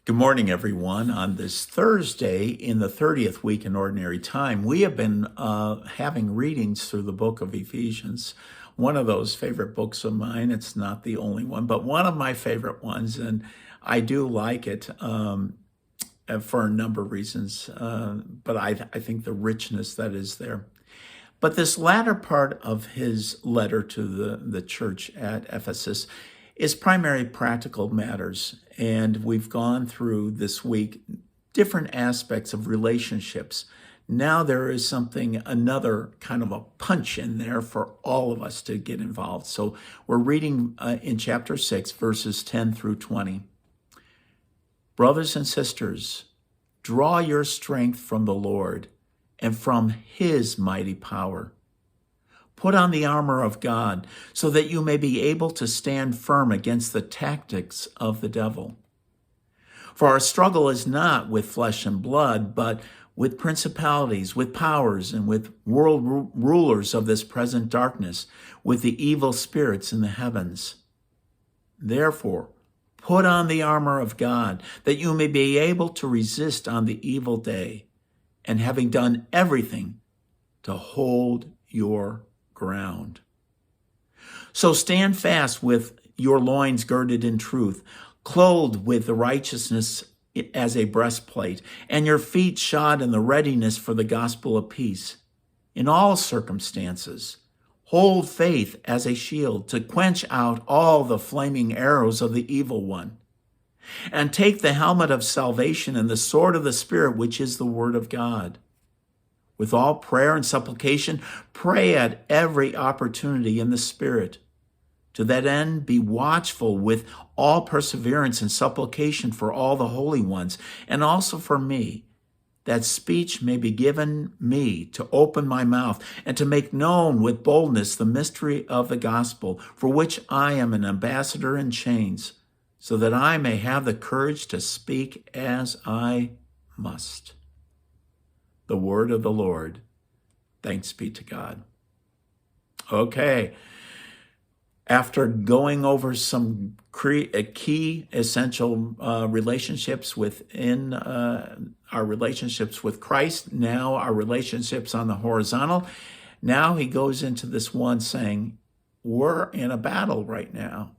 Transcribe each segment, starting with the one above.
Good morning, everyone. On this Thursday, in the 30th week in Ordinary Time, we have been having readings through the book of Ephesians, one of those favorite books of mine. It's not the only one, but one of my favorite ones, and I do like it for a number of reasons, but I think the richness that is there. But this latter part of his letter to the church at Ephesus is primarily practical matters. And we've gone through this week different aspects of relationships. Now there is another kind of a punch in there for all of us to get involved. So we're reading in chapter 6, verses 10 through 20. Brothers and sisters, draw your strength from the Lord and from his mighty power. Put on the armor of God so that you may be able to stand firm against the tactics of the devil. For our struggle is not with flesh and blood, but with principalities, with powers, and with world rulers of this present darkness, with the evil spirits in the heavens. Therefore, put on the armor of God that you may be able to resist on the evil day, and having done everything, to hold your ground. So stand fast with your loins girded in truth, clothed with the righteousness as a breastplate, and your feet shod in the readiness for the gospel of peace. In all circumstances, hold faith as a shield to quench out all the flaming arrows of the evil one. And take the helmet of salvation and the sword of the Spirit, which is the word of God. With all prayer and supplication, pray at every opportunity in the Spirit. To that end, be watchful with all perseverance and supplication for all the holy ones, and also for me, that speech may be given me to open my mouth and to make known with boldness the mystery of the gospel, for which I am an ambassador in chains, so that I may have the courage to speak as I must. The word of the Lord. Thanks be to God. Okay. After going over some key essential relationships within our relationships with Christ, now our relationships on the horizontal, now he goes into this one saying, we're in a battle right now.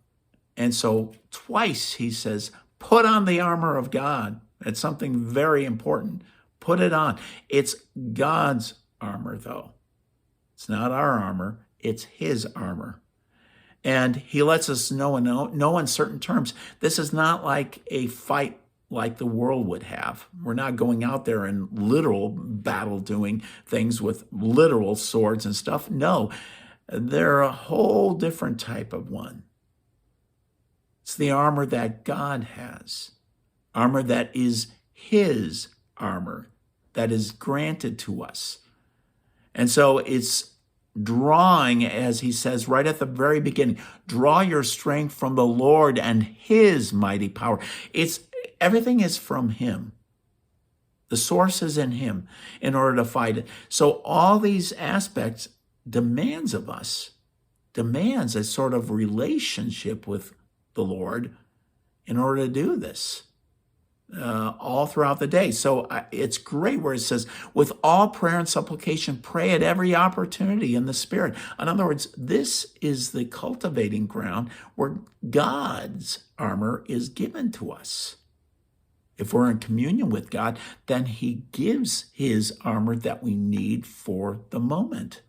And so twice he says, put on the armor of God. It's something very important. Put it on. It's God's armor, though. It's not our armor. It's his armor. And he lets us know in certain terms, this is not like a fight like the world would have. We're not going out there in literal battle doing things with literal swords and stuff. No, they're a whole different type of one. It's the armor that God has, armor that is his armor that is granted to us. And so it's drawing, as he says right at the very beginning, draw your strength from the Lord and his mighty power. Everything is from him. The source is in him in order to fight it. So all these aspects demands of us, demands a sort of relationship with the Lord in order to do this all throughout the day. So it's great where it says, with all prayer and supplication, pray at every opportunity in the Spirit. In other words, this is the cultivating ground where God's armor is given to us. If we're in communion with God, then he gives his armor that we need for the moment.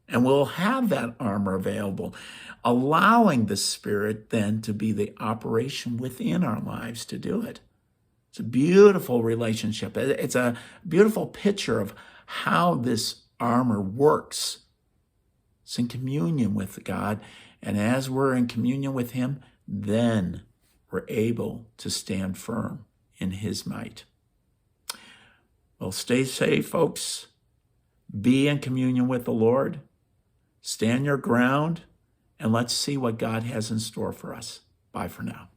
And we'll have that armor available, allowing the Spirit then to be the operation within our lives to do it. It's a beautiful relationship. It's a beautiful picture of how this armor works. It's in communion with God. And as we're in communion with him, then we're able to stand firm in his might. Well, stay safe, folks. Be in communion with the Lord. Stand your ground, and let's see what God has in store for us. Bye for now.